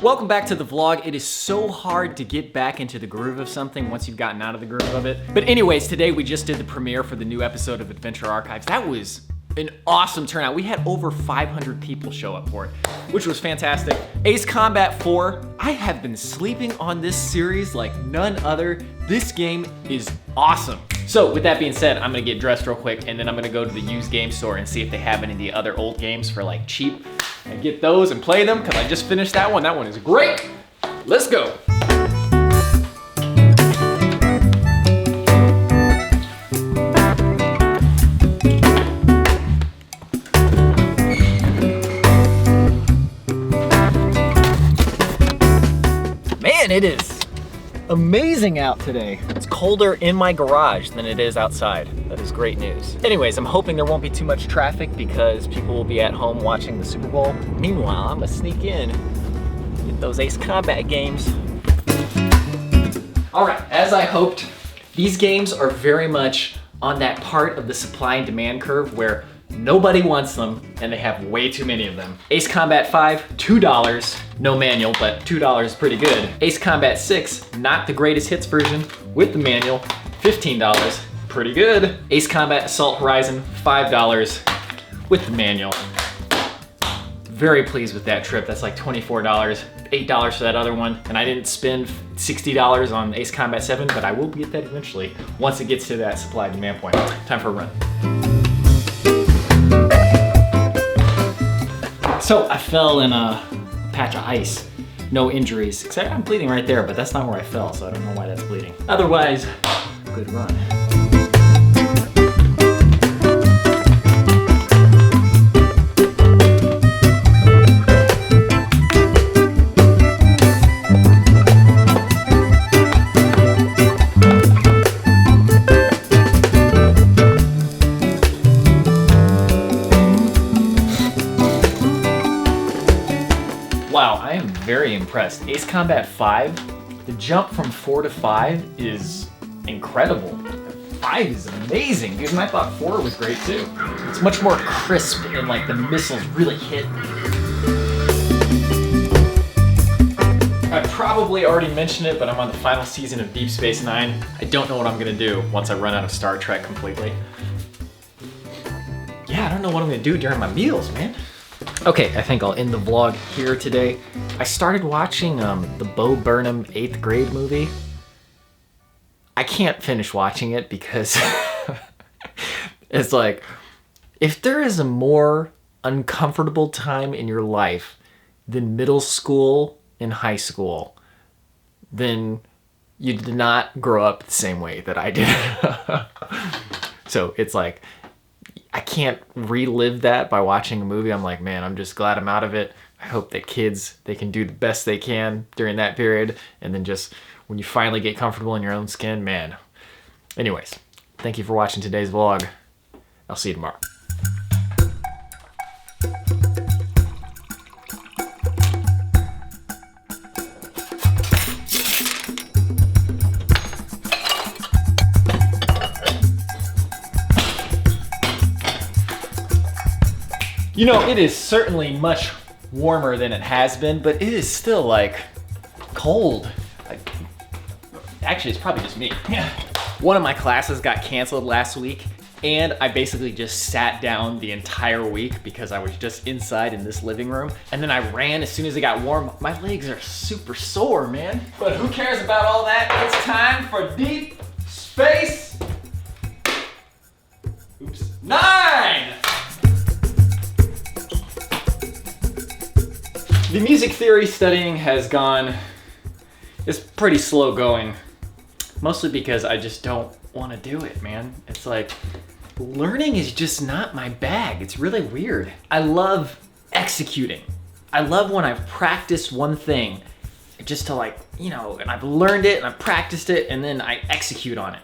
Welcome back to the vlog. It is so hard to get back into the groove of something once you've gotten out of the groove of it. But anyways, today we just did the premiere for the new episode of Adventure Archives. That was an awesome turnout. We had over 500 people show up for it, which was fantastic. Ace Combat 4, I have been sleeping on this series like none other. This game is awesome. So with that being said, I'm gonna get dressed real quick and then I'm gonna go to the used game store and see if they have any of the other old games for like cheap and get those and play them because I just finished that one. That one is great. Let's go. Man, it is amazing out today. It's colder in my garage than it is outside. That is great news. Anyways, I'm hoping there won't be too much traffic because people will be at home watching the Super Bowl. Meanwhile, I'm gonna sneak in, get those Ace Combat games. All right, as I hoped, these games are very much on that part of the supply and demand curve where nobody wants them and they have way too many of them. Ace Combat 5, $2. No manual, but $2 is pretty good. Ace Combat 6, not the greatest hits version, with the manual, $15. Pretty good. Ace Combat Assault Horizon, $5 with the manual. Very pleased with that trip. That's like $24, $8 for that other one. And I didn't spend $60 on Ace Combat 7, but I will get that eventually once it gets to that supply and demand point. Time for a run. So I fell in a patch of ice. No injuries, except I'm bleeding right there, but that's not where I fell, so I don't know why that's bleeding. Otherwise, good run. Wow, I am very impressed. Ace Combat 5, the jump from 4 to 5 is incredible. 5 is amazing, dude, and I thought 4 was great too. It's much more crisp and like the missiles really hit. I probably already mentioned it, but I'm on the final season of Deep Space Nine. I don't know what I'm gonna do once I run out of Star Trek completely. Yeah, I don't know what I'm gonna do during my meals, man. Okay, I think I'll end the vlog here today. I started watching the Bo Burnham 8th grade movie. I can't finish watching it because it's like, if there is a more uncomfortable time in your life than middle school and high school, then you did not grow up the same way that I did. So it's like, I can't relive that by watching a movie. I'm like, man, I'm just glad I'm out of it. I hope that kids, they can do the best they can during that period. And then just when you finally get comfortable in your own skin, man. Anyways, thank you for watching today's vlog. I'll see you tomorrow. You know, it is certainly much warmer than it has been, but it is still like cold. Actually, it's probably just me. One of my classes got canceled last week, and I basically just sat down the entire week because I was just inside in this living room. And then I ran as soon as it got warm. My legs are super sore, man. But who cares about all that? It's time for Deep Space 9! The music theory studying it's pretty slow going, mostly because I just don't want to do it, man. It's like, learning is just not my bag. It's really weird. I love executing. I love when I've practiced one thing just to like, you know, and I've learned it and I've practiced it and then I execute on it.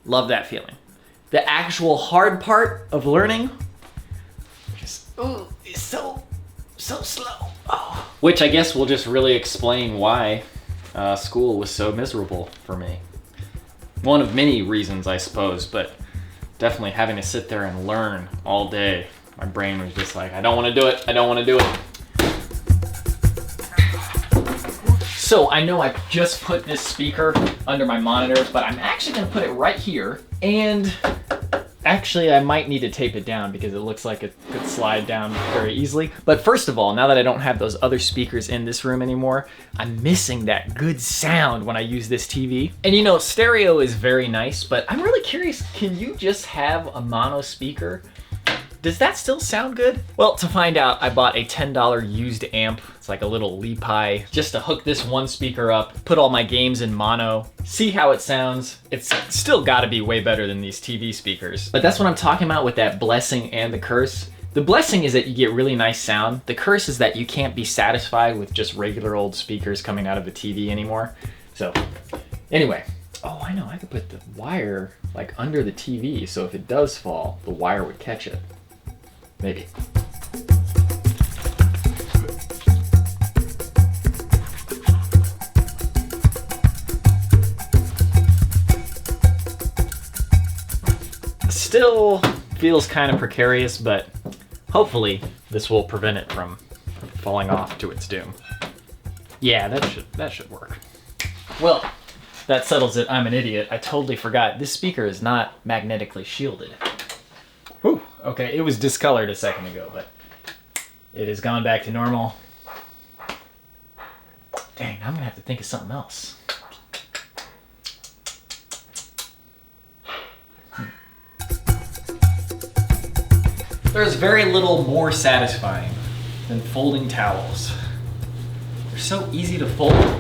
Love that feeling. The actual hard part of learning, just, ooh, is so slow. Oh. Which I guess will just really explain why school was so miserable for me. One of many reasons, I suppose, but definitely having to sit there and learn all day. My brain was just like, I don't want to do it. I don't want to do it. So I know I just put this speaker under my monitor, but I'm actually gonna put it right here. And actually I might need to tape it down because it looks like it could slide down very easily. But first of all, now that I don't have those other speakers in this room anymore, I'm missing that good sound when I use this TV. And you know, stereo is very nice, but I'm really curious, can you just have a mono speaker? Does that still sound good? Well, to find out, I bought a $10 used amp. It's like a little Lepi, just to hook this one speaker up, put all my games in mono, see how it sounds. It's still gotta be way better than these TV speakers. But that's what I'm talking about with that blessing and the curse. The blessing is that you get really nice sound. The curse is that you can't be satisfied with just regular old speakers coming out of the TV anymore. So, anyway. Oh, I know, I could put the wire like under the TV, so if it does fall, the wire would catch it. Maybe. Still feels kind of precarious, but hopefully this will prevent it from falling off to its doom. Yeah, that should work. Well, that settles it. I'm an idiot. I totally forgot. This speaker is not magnetically shielded. Whew. Okay, it was discolored a second ago, but it has gone back to normal. Dang, I'm gonna have to think of something else. There's very little more satisfying than folding towels. They're so easy to fold,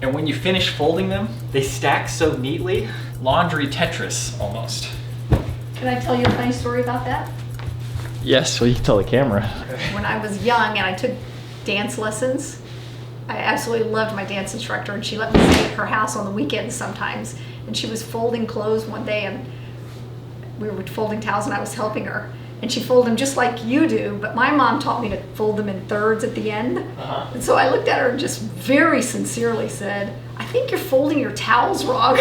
and when you finish folding them, they stack so neatly. Laundry Tetris, almost. Can I tell you a funny story about that? Yes, well you can tell the camera. When I was young and I took dance lessons, I absolutely loved my dance instructor, and she let me stay at her house on the weekends sometimes. And she was folding clothes one day, and we were folding towels and I was helping her. And she folded them just like you do, but my mom taught me to fold them in thirds at the end. And so I looked at her and just very sincerely said, "I think you're folding your towels wrong."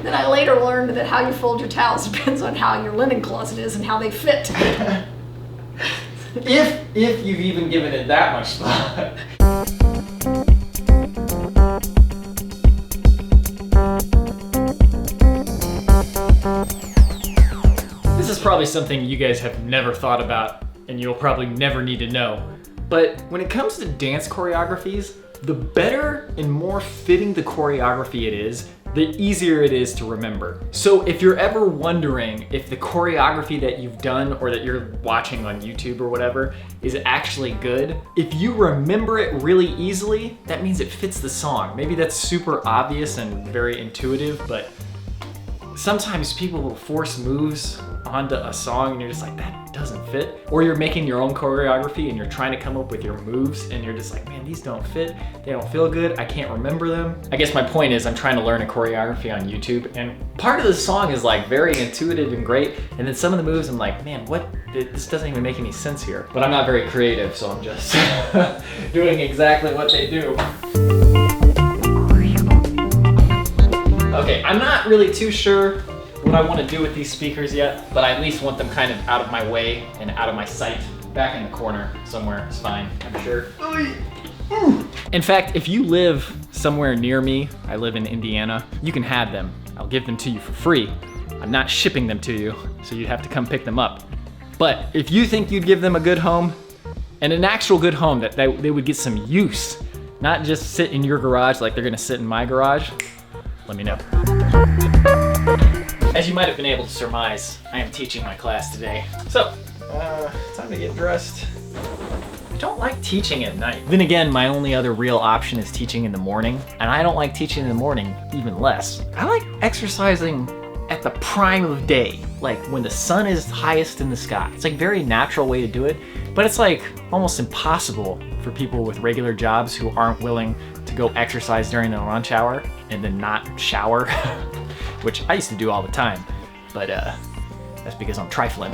Then I later learned that how you fold your towels depends on how your linen closet is and how they fit. If you've even given it that much thought. This is probably something you guys have never thought about and you'll probably never need to know. But when it comes to dance choreographies, the better and more fitting the choreography it is, the easier it is to remember. So if you're ever wondering if the choreography that you've done or that you're watching on YouTube or whatever is actually good, if you remember it really easily, that means it fits the song. Maybe that's super obvious and very intuitive, but sometimes people will force moves onto a song and you're just like, that doesn't fit. Or you're making your own choreography and you're trying to come up with your moves and you're just like, man, these don't fit. They don't feel good. I can't remember them. I guess my point is I'm trying to learn a choreography on YouTube, and part of the song is like very intuitive and great. And then some of the moves I'm like, man, what? This doesn't even make any sense here. But I'm not very creative, so I'm just doing exactly what they do. Okay, I'm not really too sure what I want to do with these speakers yet, but I at least want them kind of out of my way and out of my sight. Back in the corner somewhere is fine, I'm sure. In fact, if you live somewhere near me, I live in Indiana, you can have them. I'll give them to you for free. I'm not shipping them to you, so you'd have to come pick them up. But if you think you'd give them a good home, and an actual good home that they would get some use, not just sit in your garage like they're gonna sit in my garage, let me know. As you might have been able to surmise, I am teaching my class today. So, time to get dressed. I don't like teaching at night. Then again, my only other real option is teaching in the morning, and I don't like teaching in the morning even less. I like exercising at the prime of day, like when the sun is highest in the sky. It's like a very natural way to do it, but it's like almost impossible for people with regular jobs who aren't willing to go exercise during their lunch hour and then not shower, which I used to do all the time, but that's because I'm trifling.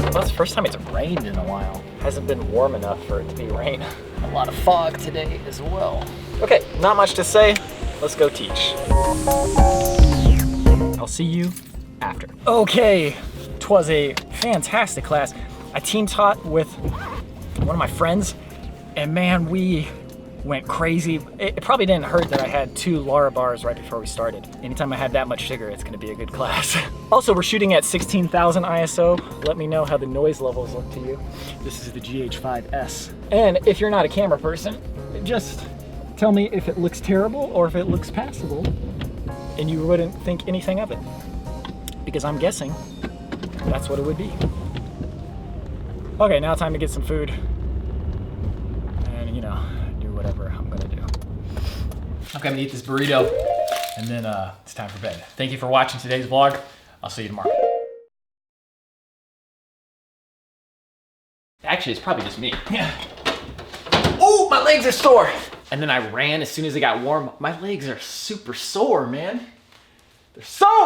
Well, it's the first time it's rained in a while. Hasn't been warm enough for it to be rain. A lot of fog today as well. Okay, not much to say. let's go teach. I'll see you after. Okay, 'twas a fantastic class. I team taught with one of my friends, and man, we went crazy. It probably didn't hurt that I had 2 Lara bars right before we started. Anytime I have that much sugar, it's gonna be a good class. Also, we're shooting at 16,000 ISO. Let me know how the noise levels look to you. This is the GH5S. And if you're not a camera person, just tell me if it looks terrible or if it looks passable, and you wouldn't think anything of it. Because I'm guessing that's what it would be. Okay, now time to get some food. And you know, do whatever I'm gonna do. Okay, I'm gonna eat this burrito, and then it's time for bed. Thank you for watching today's vlog. I'll see you tomorrow. Actually, it's probably just me. Oh, my legs are sore. And then I ran as soon as it got warm. My legs are super sore, man. They're sore.